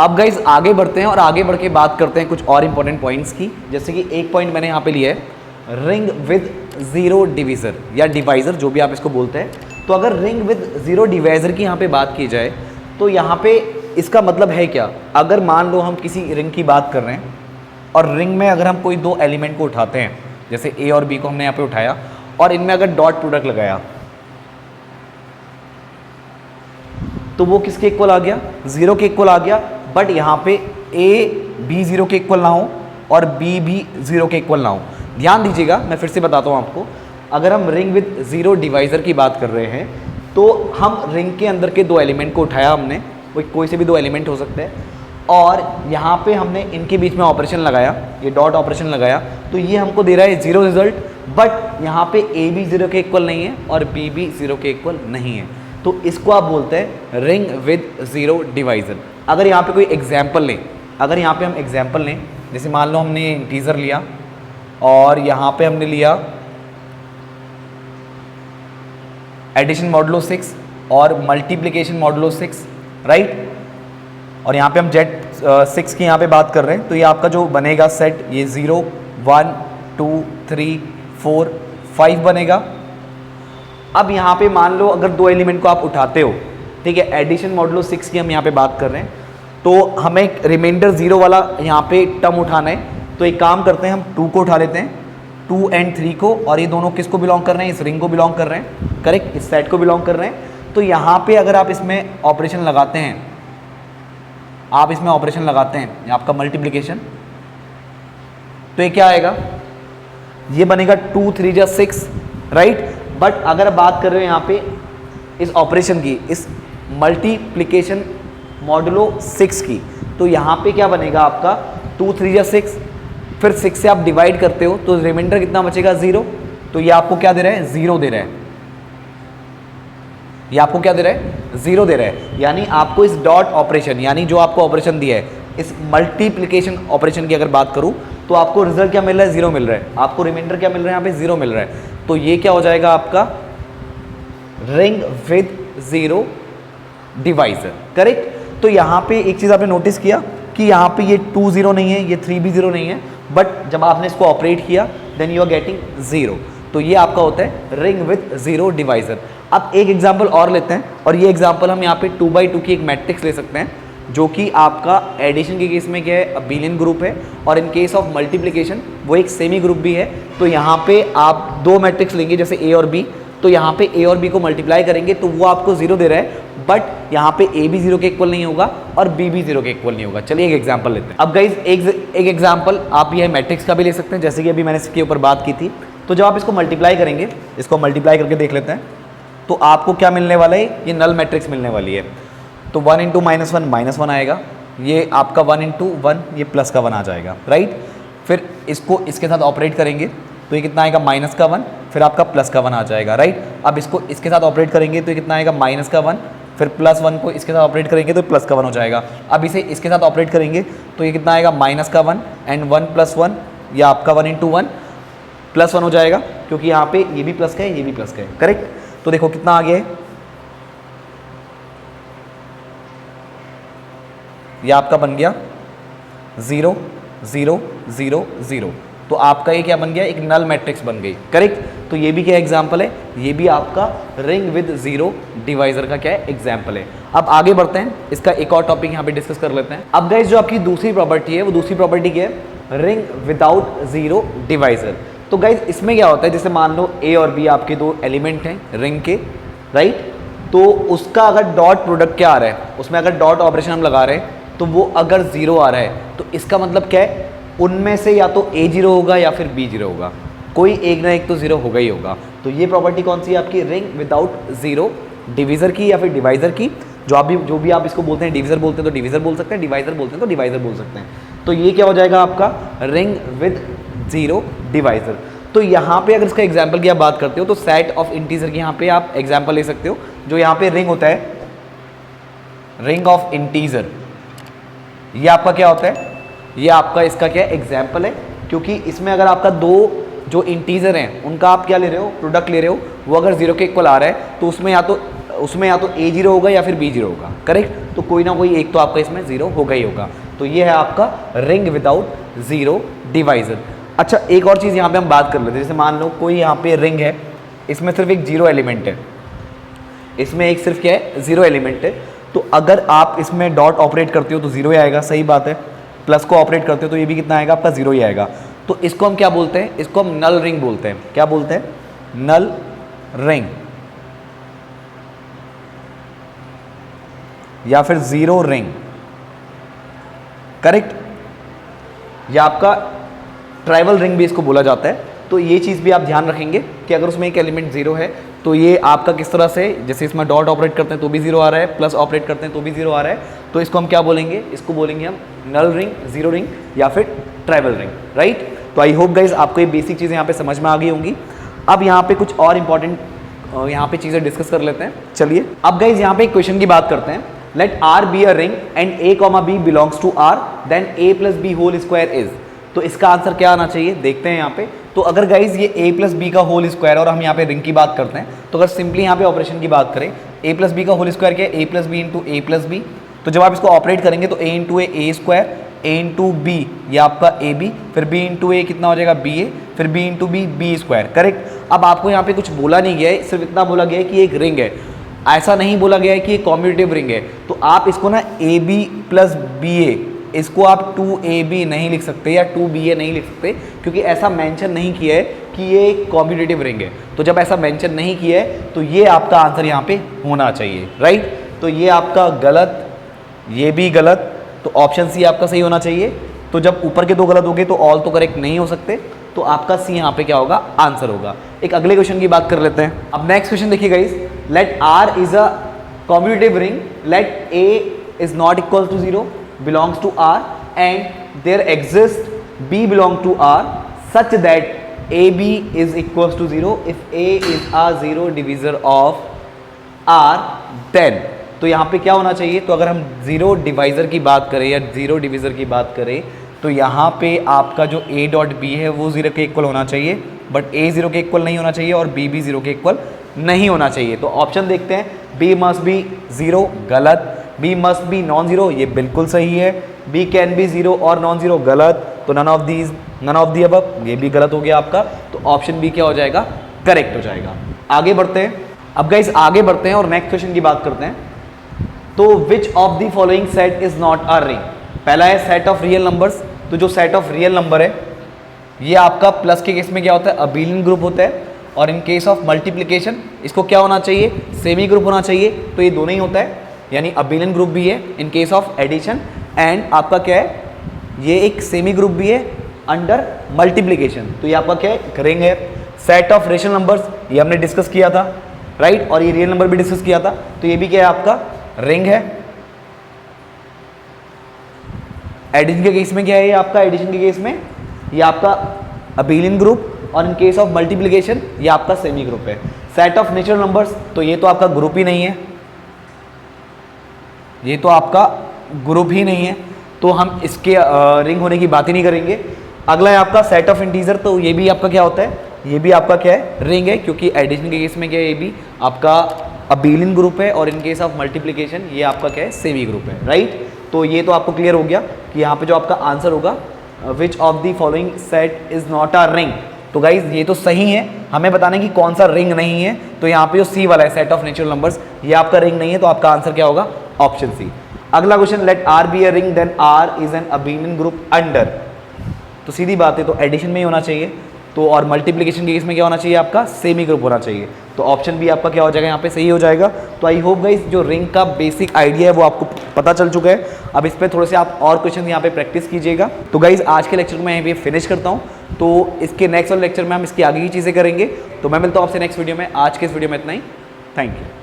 अब गाइज आगे बढ़ते हैं और आगे बढ़ के बात करते हैं कुछ और इंपॉर्टेंट पॉइंट्स की। जैसे कि एक पॉइंट मैंने यहाँ पे लिया है रिंग विद जीरो डिवीजर या डिवाइजर, जो भी आप इसको बोलते हैं। तो अगर रिंग विद जीरो डिवाइजर की यहाँ पे बात की जाए तो यहाँ पे इसका मतलब है क्या? अगर मान लो हम किसी रिंग की बात कर रहे हैं और रिंग में अगर हम कोई दो एलिमेंट को उठाते हैं, जैसे ए और बी को हमने यहाँ पे उठाया और इनमें अगर डॉट प्रोडक्ट लगाया तो वो किसके इक्वल आ गया? जीरो के इक्वल आ गया। बट यहाँ पे ए बी जीरो के इक्वल ना हो और बी भी जीरो के इक्वल ना हो। ध्यान दीजिएगा, मैं फिर से बताता हूँ आपको। अगर हम रिंग विद जीरो डिवाइजर की बात कर रहे हैं तो हम रिंग के अंदर के दो एलिमेंट को उठाया हमने, कोई से भी दो एलिमेंट हो सकते हैं, और यहाँ पे हमने इनके बीच में ऑपरेशन लगाया, ये डॉट ऑपरेशन लगाया, तो ये हमको दे रहा है जीरो रिजल्ट। बट यहाँ पे ए भी जीरो के इक्वल नहीं है और बी भी जीरो के इक्वल नहीं है, तो इसको आप बोलते हैं रिंग विद जीरो डिवाइजर। अगर यहाँ पे कोई एग्जाम्पल लें, अगर यहाँ पे हम एग्जाम्पल लें, जैसे मान लो हमने इंटीजर लिया और यहाँ पे हमने लिया एडिशन मॉडुलो 6 और मल्टीप्लिकेशन मॉडुलो 6, राइट। और यहाँ पे हम जेड 6 की यहाँ पे बात कर रहे हैं, तो ये आपका जो बनेगा सेट ये 0 1 2 3 4 5 बनेगा। अब यहाँ पे मान लो अगर दो एलिमेंट को आप उठाते हो, ठीक है, एडिशन मॉडुलो 6 की हम यहाँ पे बात कर रहे हैं, तो हमें रिमाइंडर 0 वाला यहाँ पे टर्म उठाना है। तो एक काम करते हैं, हम 2 को उठा लेते हैं, 2 एंड 3 को, और ये दोनों किसको बिलोंग कर रहे हैं? इस रिंग को बिलोंग कर रहे हैं, करेक्ट, इस सेट को बिलोंग कर रहे हैं। तो यहाँ पे अगर आप इसमें ऑपरेशन लगाते हैं, आप इसमें ऑपरेशन लगाते हैं आपका मल्टीप्लिकेशन, तो ये क्या आएगा? ये बनेगा 2 3 जा 6, राइट। बट अगर बात कर रहे हो यहाँ पे इस ऑपरेशन की, इस मल्टीप्लिकेशन मॉडुलो 6 की, तो यहाँ पे क्या बनेगा आपका? 2 3 जा 6, फिर 6 से आप डिवाइड करते हो तो रिमाइंडर कितना बचेगा? 0। तो ये आपको क्या दे रहा है? 0 दे रहा है। ये आपको क्या दे रहा है? 0 दे रहा है। यानी आपको इस डॉट ऑपरेशन, यानी जो आपको ऑपरेशन दिया है, इस मल्टीप्लिकेशन ऑपरेशन की अगर बात करूं तो आपको रिजल्ट क्या मिल रहा है? 0 मिल रहा है। आपको रिमाइंडर क्या मिल रहा है? यहाँ पे 0 मिल रहा है। तो ये क्या हो जाएगा आपका? Ring with zero divisor, correct. तो यहाँ पे एक चीज़ आपने नोटिस किया कि यहाँ पे ये 2 0 नहीं है, ये 3 भी 0 नहीं है, बट जब आपने इसको ऑपरेट किया देन यू आर गेटिंग 0। तो ये आपका होता है रिंग विद जीरो डिवाइजर। अब एक एग्जांपल और लेते हैं, और ये एग्जांपल हम यहाँ पे 2x2 की एक मैट्रिक्स ले सकते हैं, जो कि आपका एडिशन के केस में क्या है? अबेलियन ग्रुप है, और इन केस ऑफ मल्टीप्लिकेशन वो एक सेमी ग्रुप भी है। तो यहाँ पे आप दो मैट्रिक्स लेंगे, जैसे ए और बी, तो यहाँ पे ए और बी को मल्टीप्लाई करेंगे तो वो आपको 0 दे रहा है, बट यहाँ पे ए भी 0 के इक्वल नहीं होगा और बी भी 0 के इक्वल नहीं होगा। चलिए एक एग्जांपल लेते हैं। अब गाइज एक एग्जांपल आप ये मैट्रिक्स का भी ले सकते हैं, जैसे कि अभी मैंने इसके ऊपर बात की थी। तो जब आप इसको मल्टीप्लाई करेंगे, इसको मल्टीप्लाई करके देख लेते हैं, तो आपको क्या मिलने वाला है? ये नल मैट्रिक्स मिलने वाली है। तो 1 × -1 -1 आएगा, ये आपका 1 × 1 ये प्लस का 1 आ जाएगा, राइट। फिर इसको इसके साथ ऑपरेट करेंगे तो ये कितना आएगा? -1, फिर आपका +1 आ जाएगा, राइट। अब इसको इसके साथ ऑपरेट करेंगे तो ये कितना आएगा? -1, फिर +1 को इसके साथ ऑपरेट करेंगे तो +1 हो जाएगा। अब इसे इसके साथ ऑपरेट करेंगे तो ये कितना आएगा? -1 एंड 1 + 1, या आपका 1 × 1 +1 हो जाएगा, क्योंकि यहाँ पे ये भी प्लस का है, ये भी प्लस का है, करेक्ट। तो देखो कितना आ गया है? ये आपका बन गया 0 0 0 0। तो आपका ये क्या बन गया? एक नल मैट्रिक्स बन गई, करेक्ट। तो ये भी क्या एग्जाम्पल है? ये भी आपका रिंग विद जीरो डिवाइजर का क्या है? एग्जाम्पल है। अब आगे बढ़ते हैं, इसका एक और टॉपिक यहाँ पे डिस्कस कर लेते हैं। अब गाइस जो आपकी दूसरी प्रॉपर्टी है, वो दूसरी प्रॉपर्टी क्या है? Ring without zero divisor. तो गाइस इसमें क्या होता है? जैसे मान लो ए और बी आपके दो एलिमेंट हैं रिंग के, राइट। तो उसका अगर डॉट प्रोडक्ट क्या आ रहा है, उसमें अगर डॉट ऑपरेशन हम लगा रहे हैं तो वो अगर 0 आ रहा है, तो इसका मतलब क्या है? उनमें से या तो A 0 होगा या फिर B 0 होगा, कोई एक ना एक तो 0 होगा ही होगा। तो ये प्रॉपर्टी कौन सी है आपकी? रिंग विदाउट जीरो डिवीजर की या फिर डिवाइजर की। जो भी आप इसको बोलते हैं, डिवीजर बोलते हैं तो डिवीजर बोल सकते हैं, डिवाइजर बोलते हैं तो डिवाइजर बोल सकते हैं। तो ये क्या हो जाएगा आपका? Ring with zero divisor. तो यहाँ पे अगर इसका एग्जाम्पल की आप बात करते हो तो सेट ऑफ इंटीजर की यहाँ पे आप एग्जाम्पल ले सकते हो। जो यहाँ पे रिंग होता है, रिंग ऑफ इंटीजर, ये आपका क्या होता है? ये आपका इसका क्या एग्जाम्पल है, क्योंकि इसमें अगर आपका दो जो इंटीजर हैं उनका आप क्या ले रहे हो? प्रोडक्ट ले रहे हो, वो अगर 0 के इक्वल आ रहा है तो उसमें या तो A 0 होगा या फिर B 0 होगा, करेक्ट। तो कोई ना कोई एक तो आपका इसमें जीरो होगा ही होगा। तो ये है आपका रिंग विदाउट जीरो डिवाइजर। अच्छा, एक और चीज़ यहाँ पे हम बात कर लेते हैं। जैसे मान लो कोई यहाँ पे रिंग है, इसमें सिर्फ एक जीरो एलिमेंट है, इसमें एक सिर्फ क्या है, जीरो एलिमेंट है। तो अगर आप इसमें डॉट ऑपरेट करते हो तो जीरो ही आएगा, सही बात है। प्लस को ऑपरेट करते हो तो ये भी कितना आएगा, आपका जीरो ही आएगा। तो इसको हम क्या बोलते हैं, इसको हम नल रिंग बोलते हैं। क्या बोलते हैं, नल रिंग या फिर जीरो रिंग, करेक्ट। या आपका ट्राइवल रिंग भी इसको बोला जाता है। तो ये चीज़ भी आप ध्यान रखेंगे कि अगर उसमें एक एलिमेंट जीरो है तो ये आपका किस तरह से, जैसे इसमें डॉट ऑपरेट करते हैं तो भी जीरो आ रहा है, प्लस ऑपरेट करते हैं तो भी जीरो आ रहा है, तो इसको हम क्या बोलेंगे, इसको बोलेंगे हम नल रिंग, जीरो रिंग या फिर ट्राइवल रिंग, राइट। तो आई होप गाइज आपको ये बेसिक चीज़ें यहाँ पे समझ में आ गई होंगी। अब यहाँ पे कुछ और इंपॉर्टेंट यहाँ पे चीज़ें डिस्कस कर लेते हैं। चलिए अब गाइज यहाँ पे एक क्वेश्चन की बात करते हैं। Let R be a ring and A comma B belongs to R, then A plus B whole square is. तो इसका आंसर क्या आना चाहिए, देखते हैं यहाँ पे। तो अगर गाइज ये a प्लस बी का होल स्क्वायर और हम यहाँ पे रिंग की बात करते हैं, तो अगर सिंपली यहाँ पे ऑपरेशन की बात करें, a प्लस बी का होल स्क्वायर क्या है, a plus B into A plus B. तो जब आप इसको ऑपरेट करेंगे तो a into A square, a into B ये आपका ए बी, फिर b इंटू ए कितना हो जाएगा बी ए, फिर b into B B square, correct. अब आपको यहाँ पे कुछ बोला नहीं गया है, सिर्फ इतना बोला गया है कि एक रिंग है, ऐसा नहीं बोला गया है कि एक कॉम्यूटेटिव रिंग है। तो आप इसको ना ए बी प्लस बी ए, इसको आप 2ab नहीं लिख सकते या 2ba नहीं लिख सकते, क्योंकि ऐसा मेंशन नहीं किया है कि ये एक कॉम्यूटेटिव रिंग है। तो जब ऐसा मेंशन नहीं किया है तो ये आपका आंसर यहाँ पे होना चाहिए, राइट। तो ये आपका गलत, ये भी गलत, तो ऑप्शन सी आपका सही होना चाहिए। तो जब ऊपर के दो गलत हो गए तो ऑल तो करेक्ट नहीं हो सकते, तो आपका सी यहाँ पे क्या होगा, आंसर होगा। एक अगले क्वेश्चन की बात कर लेते हैं। अब नेक्स्ट क्वेश्चन देखिए guys, let R is a commutative ring, let A is not equal to 0 belongs to R and there exists B belong to R such that AB is equals to 0 if A is a zero divisor of R then। तो यहाँ पे क्या होना चाहिए, तो अगर हम zero divisor की बात करें या जीरो डिविजर की बात करें तो यहाँ पे आपका जो A डॉट B है वो जीरो के इक्वल होना चाहिए, बट A जीरो के इक्वल नहीं होना चाहिए और B भी जीरो के इक्वल नहीं होना चाहिए। तो ऑप्शन देखते हैं, B must be जीरो, गलत। B must be non zero, ये बिल्कुल सही है। B कैन बी जीरो और नॉन जीरो, गलत। तो नन ऑफ दी अबव, ये भी गलत हो गया आपका। तो ऑप्शन बी क्या हो जाएगा, करेक्ट हो जाएगा। आगे बढ़ते हैं। अब गाइस आगे बढ़ते हैं और नेक्स्ट क्वेश्चन की बात करते हैं। तो which of the following set is not a ring. पहला है सेट ऑफ रियल नंबर्स। तो जो सेट ऑफ रियल नंबर है ये आपका प्लस के केस में क्या होता है, अबेलियन ग्रुप होता है, और इन केस ऑफ मल्टीप्लिकेशन इसको क्या होना चाहिए, सेमी ग्रुप होना चाहिए। तो ये दोनों ही होता है, यानी अबेलियन ग्रुप भी है in case of addition, and आपका क्या है, ये एक सेमी ग्रुप भी है अंडर मल्टीप्लिकेशन। तो ये आपका क्या है, रिंग है। सेट ऑफ रेशनल नंबर्स ये हमने डिस्कस किया था, राइट, और ये रियल नंबर भी डिस्कस किया था। तो ये भी क्या है, आपका रिंग है। एडिशन के केस में क्या है, ये आपका एडिशन के केस में ये आपका अबेलियन ग्रुप, और इन केस ऑफ मल्टीप्लिकेशन ये आपका सेमी ग्रुप है। सेट ऑफ नेचुरल नंबर्स, तो ये तो आपका ग्रुप ही नहीं है, ये तो आपका ग्रुप ही नहीं है, तो हम इसके रिंग होने की बात ही नहीं करेंगे। अगला है आपका सेट ऑफ इंटीजर। तो ये भी आपका क्या होता है, ये भी आपका क्या है, रिंग है, क्योंकि एडिशन के केस में क्या है, ये भी आपका अबेलियन ग्रुप है, और इन केस ऑफ मल्टीप्लिकेशन ये आपका क्या है, सेमी ग्रुप है, राइट। तो ये तो आपको क्लियर हो गया कि यहाँ पे जो आपका आंसर होगा, which of the following set is not a ring. तो गाइज ये तो सही है, हमें बताने की कौन सा रिंग नहीं है। तो यहाँ पे जो सी वाला है, सेट ऑफ नेचुरल नंबर्स, ये आपका रिंग नहीं है, तो आपका आंसर क्या होगा, ऑप्शन सी। अगला question, let R be a ring then R is an abelian group under. तो सीधी बात है, तो एडिशन में ही होना चाहिए, तो और मल्टीप्लिकेशन के केस में क्या होना चाहिए, आपका सेमी ग्रुप होना चाहिए। तो ऑप्शन बी आपका क्या हो जाएगा, यहाँ पे सही हो जाएगा। तो आई होप गाइस जो रिंग का बेसिक आइडिया है वो आपको पता चल चुका है। अब इस पर थोड़े से आप और क्वेश्चन यहाँ पे प्रैक्टिस कीजिएगा। तो गाइस आज के लेक्चर को मैं यहीं पे फिनिश करता हूँ। तो इसके नेक्स्ट वाले लेक्चर में हम इसकी आगे की चीज़ें करेंगे। तो मैं मिलता हूँ आपसे नेक्स्ट वीडियो में। आज के इस वीडियो में इतना ही, थैंक यू।